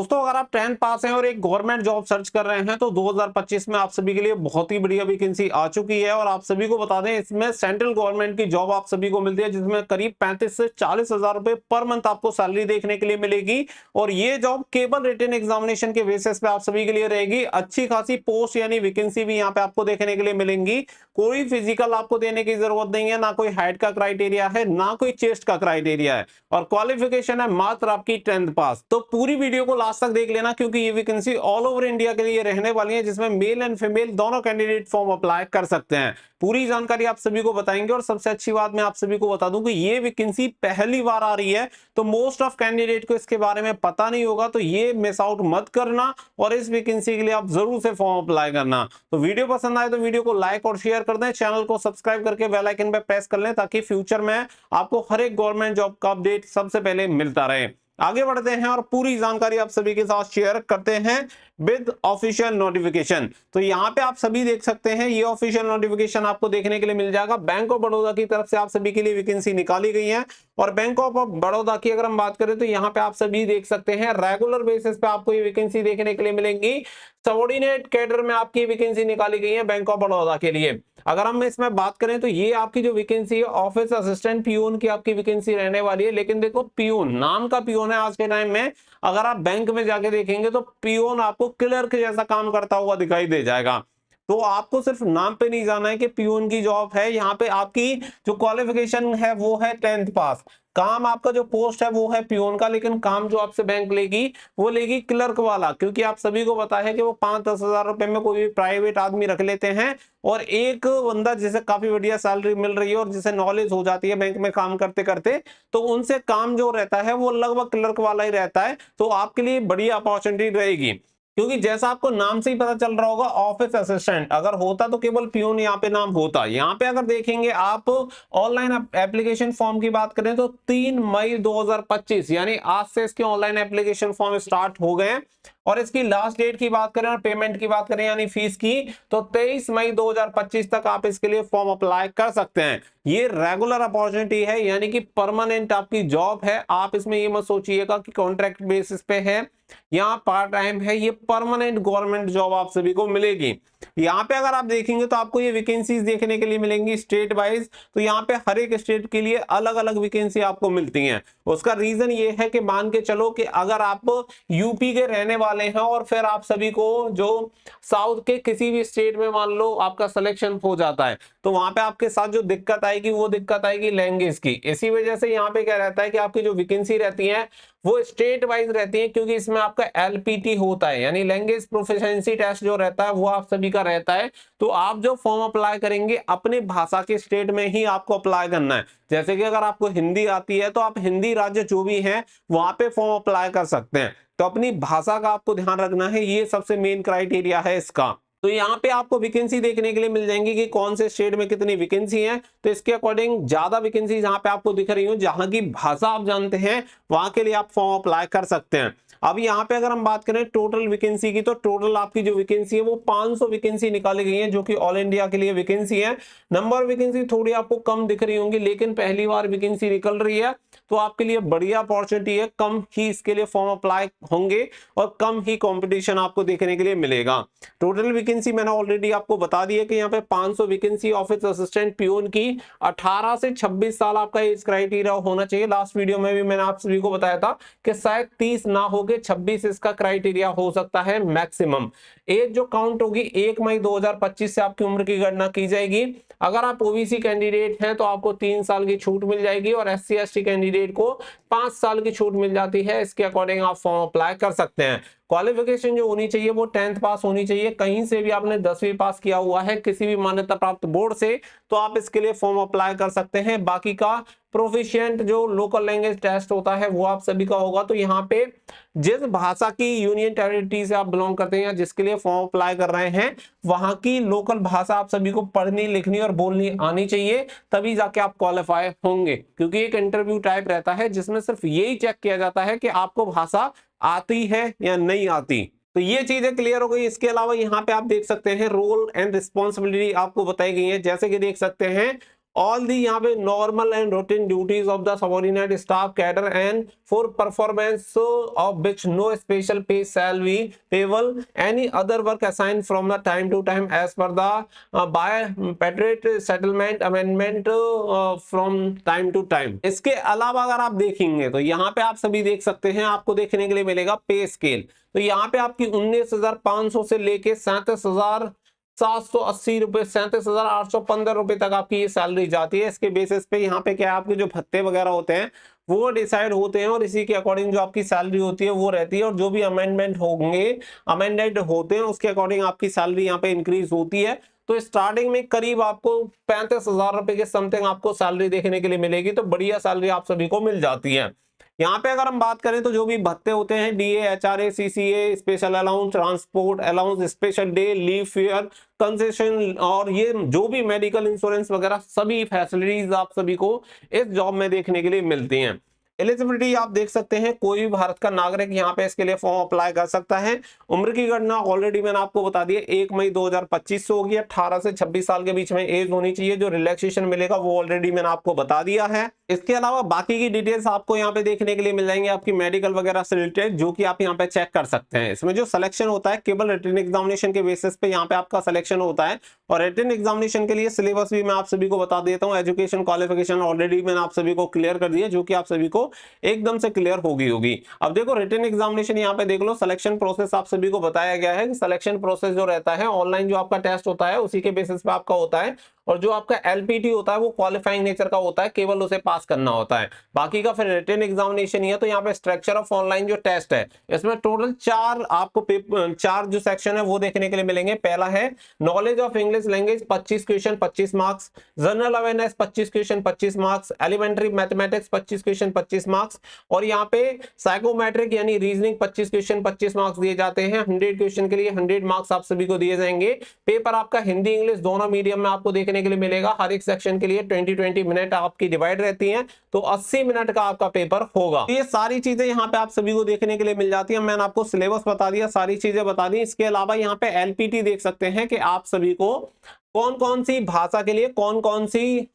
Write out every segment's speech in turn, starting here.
दोस्तों अगर आप 10th पास हैं और एक गवर्नमेंट जॉब सर्च कर रहे हैं तो 2025 में आप सभी के लिए बहुत ही बढ़िया वैकेंसी आ चुकी है। और आप सभी को बता दें इसमें सेंट्रल गवर्नमेंट की जॉब आप सभी को मिलती है, जिसमें करीब 35 से 40 हजार रुपए पर मंथ आपको सैलरी देखने के लिए मिलेगी। और ये जॉब केवल रिटन एग्जामिनेशन के बेसिस पे आप सभी के लिए रहेगी। अच्छी खासी पोस्ट यानी वैकेंसी भी यहाँ पे आपको देखने के लिए मिलेंगी। कोई फिजिकल आपको देने की जरूरत नहीं है, ना कोई हाइट का क्राइटेरिया है, ना कोई चेस्ट का क्राइटेरिया है, और क्वालिफिकेशन है मात्र आपकी 10th पास। तो पूरी वीडियो को लास्ट तक देख लेना, क्योंकि ये वैकेंसी ऑल ओवर इंडिया के लिए रहने वाली है, जिसमें मेल एंड फीमेल दोनों कैंडिडेट फॉर्म अप्लाई कर सकते हैं। पूरी जानकारी आप सभी को बताएंगे। और सबसे अच्छी बात मैं आप सभी को बता दूं कि ये वैकेंसी पहली बार आ रही है, तो मोस्ट ऑफ कैंडिडेट को इसके बारे में पता नहीं होगा, तो ये मिस आउट मत करना और इस वैकेंसी के लिए आप जरूर से फॉर्म अप्लाई करना। तो वीडियो पसंद आए तो वीडियो को लाइक और शेयर कर दें, चैनल को सब्सक्राइब करके बेल आइकन पे प्रेस कर लें, ताकि फ्यूचर में आपको हर एक गवर्नमेंट जॉब का अपडेट सबसे पहले मिलता रहे। आगे बढ़ते हैं और पूरी जानकारी आप सभी के साथ शेयर करते हैं विद ऑफिशियल नोटिफिकेशन। तो यहाँ पे आप सभी देख सकते हैं, ये ऑफिशियल नोटिफिकेशन आपको देखने के लिए मिल जाएगा। बैंक ऑफ बड़ौदा की तरफ से आप सभी के लिए वैकेंसी निकाली गई है। और बैंक ऑफ बड़ौदा की अगर हम बात करें तो यहाँ पे आप सभी देख सकते हैं रेगुलर बेसिस पे आपको ये वैकेंसी देखने के लिए मिलेंगी। सबऑर्डिनेट कैडर में आपकी वैकेंसी निकाली गई है बैंक ऑफ बड़ौदा के लिए। अगर हम इसमें बात करें तो ये आपकी जो वैकेंसी है ऑफिस असिस्टेंट पियून की आपकी वैकेंसी रहने वाली है। लेकिन देखो पियून नाम का पियून है आज के टाइम में, अगर आप बैंक में जाके देखेंगे तो पियून आपको क्लर्क जैसा काम करता हुआ दिखाई दे जाएगा। तो आपको सिर्फ नाम पे नहीं जाना है कि पियून की जॉब है। यहाँ पे आपकी जो क्वालिफिकेशन है वो है 10th पास। काम आपका जो पोस्ट है वो है पियून का, लेकिन काम जो आपसे बैंक लेगी वो लेगी क्लर्क वाला, क्योंकि आप सभी को पता है कि वो 5-10 हजार रुपए में कोई भी प्राइवेट आदमी रख लेते हैं। और एक बंदा जिसे काफी बढ़िया सैलरी मिल रही है और जिसे नॉलेज हो जाती है बैंक में काम करते करते, तो उनसे काम जो रहता है वो लगभग क्लर्क वाला ही रहता है। तो आपके लिए बड़ी अपॉर्चुनिटी रहेगी, क्योंकि जैसा आपको नाम से ही पता चल रहा होगा ऑफिस असिस्टेंट अगर होता तो केवल पियून यहाँ पे नाम होता। यहाँ पे अगर देखेंगे आप ऑनलाइन एप्लीकेशन फॉर्म की बात करें तो 3 मई 2025 यानी आज से इसके ऑनलाइन एप्लीकेशन फॉर्म स्टार्ट हो गए। और इसकी लास्ट डेट की बात करें और पेमेंट की बात करें यानी फीस की, तो 23 मई 2025 तक आप इसके लिए फॉर्म अप्लाई कर सकते हैं। ये रेगुलर अपॉर्चुनिटी है, यानी कि परमानेंट आपकी जॉब है। आप इसमें ये मत सोचिएगा कि कॉन्ट्रैक्ट बेसिस पे है या पार्ट टाइम है, ये परमानेंट गवर्नमेंट जॉब आप सभी को मिलेगी। यहाँ पे अगर आप देखेंगे तो आपको ये वैकेंसीज देखने के लिए मिलेंगी स्टेट वाइज। तो यहाँ पे हर एक स्टेट के लिए अलग अलग वैकेंसी आपको मिलती हैं। उसका रीजन ये है कि मान के चलो कि अगर आप यूपी के रहने वाले हैं और फिर आप सभी को जो साउथ के किसी भी स्टेट में मान लो आपका सिलेक्शन हो जाता है, तो वहां पे आपके साथ जो दिक्कत आएगी वो दिक्कत आएगी लैंग्वेज की। इसी वजह से यहाँ पे क्या रहता है कि आपकी जो वैकेंसी रहती है वो स्टेट वाइज रहती है, क्योंकि इसमें आपका एलपीटी होता है यानी लैंग्वेज प्रोफिशिएंसी टेस्ट जो रहता है वो आप सभी का रहता है। तो आप जो फॉर्म अप्लाई करेंगे अपने भाषा के स्टेट में ही आपको अप्लाई करना है। जैसे कि अगर आपको हिंदी आती है तो आप हिंदी राज्य जो भी है वहां पे फॉर्म अप्लाई कर सकते हैं। तो अपनी भाषा का आपको ध्यान रखना है, ये सबसे मेन क्राइटेरिया है इसका। तो यहाँ पे आपको वैकेंसी देखने के लिए मिल जाएंगी कि कौन से स्टेट में कितनी वैकेंसी है। तो इसके अकॉर्डिंग ज्यादा वैकेंसी जहां पे आपको दिख रही हो, जहां की भाषा आप जानते हैं, वहां के लिए आप फॉर्म अप्लाई कर सकते हैं। अब यहाँ पे अगर हम बात करें टोटल वैकेंसी की, तो टोटल आपकी जो वैकेंसी है वो 500 वैकेंसी निकाली गई है, जो कि ऑल इंडिया के लिए वैकेंसी है। नंबर वैकेंसी थोड़ी आपको कम दिख रही होंगी, लेकिन पहली बार वैकेंसी निकल रही है तो आपके लिए बढ़िया अपॉर्चुनिटी है। कम ही इसके लिए फॉर्म अप्लाई होंगे और कम ही कंपटीशन आपको देखने के लिए मिलेगा। टोटल वैकेंसी मैंने ऑलरेडी आपको बता दी है कि यहाँ पे 500 वैकेंसी ऑफिस असिस्टेंट पियून की। 18 से 26 साल आपका एज क्राइटेरिया होना चाहिए। लास्ट वीडियो में भी मैंने आप सभी को बताया था कि शायद 30 ना हो के 26 इसका क्राइटेरिया हो सकता है मैक्सिमम। एज जो काउंट होगी 1 मई 2025 से आपकी उम्र की गणना की जाएगी। अगर आप ओबीसी कैंडिडेट हैं तो आपको 3 साल की छूट मिल जाएगी और एससी एसटी कैंडिडेट को 5 साल की छूट मिल जाती है। इसके अकॉर्डिंग आप फॉर्म अप्लाई कर सकते हैं। क्वालिफिकेशन जो होनी चाहिए वो 10th पास होनी चाहिए। कहीं से भी आपने 10वीं पास किया हुआ है किसी भी मान्यता प्राप्त बोर्ड से, तो आप इसके लिए फॉर्म अप्लाई कर सकते हैं। बाकी का प्रोफिशिएंट जो लोकल लैंग्वेज टेस्ट होता है वो आप सभी का होगा। तो यहाँ पे जिस भाषा की यूनियन टेरिटरी से आप बिलोंग करते हैं या जिसके लिए फॉर्म अप्लाई कर रहे हैं, वहां की लोकल भाषा आप सभी को पढ़नी लिखनी और बोलनी आनी चाहिए, तभी जाके आप क्वालिफाई होंगे। क्योंकि एक इंटरव्यू टाइप रहता है जिसमें सिर्फ यही चेक किया जाता है कि आपको भाषा आती है या नहीं आती। तो ये चीजें क्लियर हो गई। इसके अलावा यहाँ पे आप देख सकते हैं रोल एंड रिस्पॉन्सिबिलिटी आपको बताई गई है। जैसे कि देख सकते हैं ऑल दी यहाँ पे normal and routine duties of the subordinate staff cadre and for performance of which no special pay salary payable any other work assign from the time to time as per the bipartite settlement amendment from time to time. इसके अलावा अगर आप देखेंगे तो यहाँ पे आप सभी देख सकते हैं, आपको देखने के लिए मिलेगा पे स्केल। तो यहाँ पे आपकी 19,500 से लेके 37,780 रुपए, 37,815 रुपए तक आपकी ये सैलरी जाती है। इसके बेसिस पे यहाँ पे क्या है, आपके जो भत्ते वगैरह होते हैं वो डिसाइड होते हैं और इसी के अकॉर्डिंग जो आपकी सैलरी होती है वो रहती है, और जो भी अमेंडमेंट होंगे, अमेंडेड होते हैं, उसके अकॉर्डिंग आपकी सैलरी यहाँ पे इंक्रीज होती है। तो स्टार्टिंग में करीब आपको 35,000 रुपए के समथिंग आपको सैलरी देखने के लिए मिलेगी। तो बढ़िया सैलरी आप सभी को मिल जाती है। यहाँ पे अगर हम बात करें तो जो भी भत्ते होते हैं, DA, HRA, CCA, special allowance, transport allowance, special day, leave fair, concession, और ये जो भी मेडिकल इंश्योरेंस वगैरह सभी फैसिलिटीज आप सभी को इस जॉब में देखने के लिए मिलती हैं। एलिजिबिलिटी आप देख सकते हैं, कोई भी भारत का नागरिक यहाँ पे इसके लिए फॉर्म अप्लाई कर सकता है। उम्र की गणना ऑलरेडी मैंने आपको बता दिया 1 मई 2025 से होगी। 18 से 26 साल के बीच में एज होनी चाहिए। जो रिलैक्सेशन मिलेगा वो ऑलरेडी मैंने आपको बता दिया है। इसके अलावा बाकी की डिटेल्स आपको यहाँ पे देखने के लिए मिल जाएंगे, आपकी मेडिकल वगैरह से रिलेटेड, जो कि आप यहाँ पे चेक कर सकते हैं। इसमें जो सिलेक्शन होता है केवल रिटन एग्जामिनेशन के बेसिस पे यहाँ पे आपका सिलेक्शन होता है, और रिटन एग्जामिनेशन के लिए सिलेबस भी मैं आप सभी को बता देता हूँ। एजुकेशन क्वालिफिकेशन ऑलरेडी मैंने आप सभी को क्लियर कर दिया, जो कि आप सभी को एकदम से क्लियर होगी। अब देखो रिटन एग्जामिनेशन यहाँ पे देख लो, सिलेक्शन प्रोसेस आप सभी को बताया गया है कि सिलेक्शन प्रोसेस जो रहता है, ऑनलाइन जो आपका टेस्ट होता है उसी के बेसिस पे आपका होता है, और जो आपका एलपीटी होता है वो क्वालिफाइंग नेचर का होता है, केवल उसे पास करना होता है। बाकी का फिर रिटन एग्जामिनेशन ही है। तो यहाँ पे स्ट्रक्चर ऑफ ऑनलाइन जो टेस्ट है, इसमें टोटल 4 आपको 4 जो सेक्शन है वो देखने के लिए मिलेंगे। पहला है knowledge of English language, 25 question 25 marks, general awareness 25 question 25 marks, elementary mathematics 25 question 25 marks, और यहाँ पे साइकोमेट्रिक यानी रीजनिंग 25 क्वेश्चन 25 मार्क्स दिए जाते हैं। 100 क्वेश्चन के लिए 100 मार्क्स आप सभी को दिए जाएंगे। पेपर आपका हिंदी इंग्लिश दोनों मीडियम में आपको देखने के लिए मिलेगा। हर एक सेक्शन के लिए 20-20 मिनट आपकी डिवाइड रहती हैं, तो 80 मिनट का आपका पेपर होगा। ये सारी चीजें यहाँ पे आप सभी को देखने के लिए मिल जाती है। मैंने आपको सिलेबस बता दिया, सारी चीजें बता दी। इसके अलावा यहाँ पे एलपीटी देख सकते हैं कि आप सभी को कौन कौन सी भाषा के लिए कौन कौन सी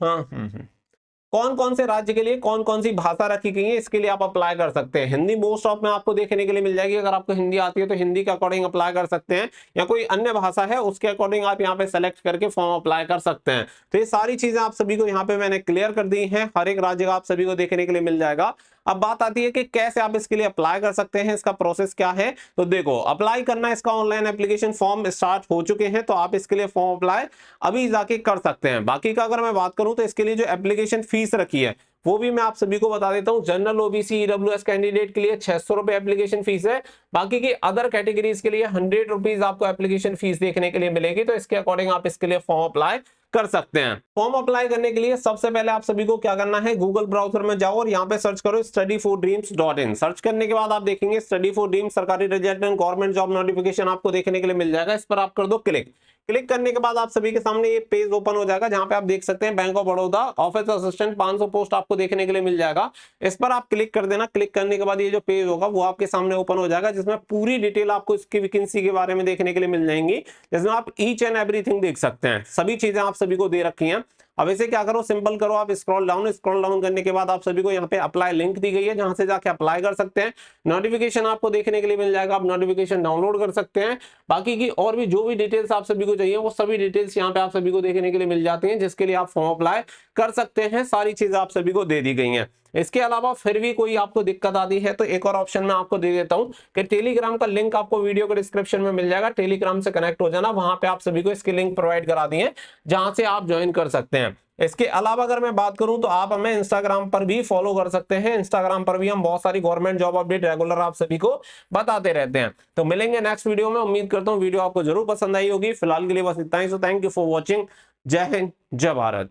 कौन कौन से राज्य के लिए कौन कौन सी भाषा रखी गई है, इसके लिए आप अप्लाई कर सकते हैं। हिंदी मोस्ट ऑफ में आपको देखने के लिए मिल जाएगी। अगर आपको हिंदी आती है तो हिंदी के अकॉर्डिंग अप्लाई कर सकते हैं, या कोई अन्य भाषा है उसके अकॉर्डिंग आप यहाँ पे सेलेक्ट करके फॉर्म अप्लाई कर सकते हैं। तो ये सारी चीजें आप सभी को यहाँ पे मैंने क्लियर कर दी हैं। हर एक राज्य का आप सभी को देखने के लिए मिल जाएगा। अब बात आती है कि कैसे आप इसके लिए अप्लाई कर सकते हैं, इसका प्रोसेस क्या है। तो देखो, अप्लाई करना, इसका ऑनलाइन एप्लीकेशन फॉर्म स्टार्ट हो चुके हैं, तो आप इसके लिए फॉर्म अप्लाई अभी जाके कर सकते हैं। बाकी का अगर मैं बात करूं तो इसके लिए जो एप्लीकेशन फीस रखी है वो भी मैं आप सभी को बता देता हूं। जनरल ओबीसी ईडब्ल्यूएस कैंडिडेट के लिए 600 रुपए एप्लीकेशन फीस है। बाकी की अदर कैटेगरीज के लिए 100 रुपीज आपको एप्लीकेशन फीस देखने के लिए मिलेगी। तो इसके अकॉर्डिंग आप इसके लिए फॉर्म अप्लाई कर सकते हैं। फॉर्म अप्लाई करने के लिए सबसे पहले आप सभी को क्या करना है, गूगल ब्राउजर में जाओ और यहाँ पे सर्च करो studyfordreams.in। सर्च करने के बाद आप देखेंगे स्टडी फॉर ड्रीम्स सरकारी result and government job notification आपको देखने के लिए मिल जाएगा। इस पर आप कर दो क्लिक। क्लिक करने के बाद आप सभी के सामने ये पेज ओपन हो जाएगा, जहां पे आप देख सकते हैं bank of Baroda office assistant 500 post आपको देखने के लिए मिल जाएगा। इस पर आप क्लिक कर देना। क्लिक करने के बाद ये जो पेज होगा वो आपके सामने ओपन हो जाएगा, जिसमें पूरी डिटेल आपको इसकी वैकेंसी के बारे में देखने के लिए मिल जाएंगी, जिसमें आप ईच एंड एवरीथिंग देख सकते हैं। सभी चीजें आप सभी को दे रखी हैं। अब इसे क्या करो, सिंपल करो, आप स्क्रॉल डाउन करने के बाद आप सभी को यहाँ पे अप्लाई लिंक दी गई है, जहां से जाके अप्लाई कर सकते हैं। नोटिफिकेशन आपको देखने के लिए मिल जाएगा, आप नोटिफिकेशन डाउनलोड कर सकते हैं। बाकी की और भी जो भी डिटेल्स आप सभी को चाहिए वो सभी डिटेल्स यहाँ पे आप सभी को देखने के लिए मिल जाती हैं, जिसके लिए आप फॉर्म अप्लाई कर सकते हैं। सारी चीजें आप सभी को दे दी गई हैं। इसके अलावा फिर भी कोई आपको दिक्कत आती है तो एक और ऑप्शन मैं आपको दे देता हूं कि टेलीग्राम का लिंक आपको वीडियो के डिस्क्रिप्शन में मिल जाएगा। टेलीग्राम से कनेक्ट हो जाना, वहां पे आप सभी को इसके लिंक प्रोवाइड करा दिए जहां से आप ज्वाइन कर सकते हैं। इसके अलावा अगर मैं बात करूं तो आप हमें इंस्टाग्राम पर भी फॉलो कर सकते हैं। इंस्टाग्राम पर भी हम बहुत सारी गवर्नमेंट जॉब अपडेट रेगुलर आप सभी को बताते रहते हैं। तो मिलेंगे नेक्स्ट वीडियो में। उम्मीद करता हूं वीडियो आपको जरूर पसंद आई होगी। फिलहाल के लिए बस इतना ही। So thank you for watching. जय हिंद, जय भारत।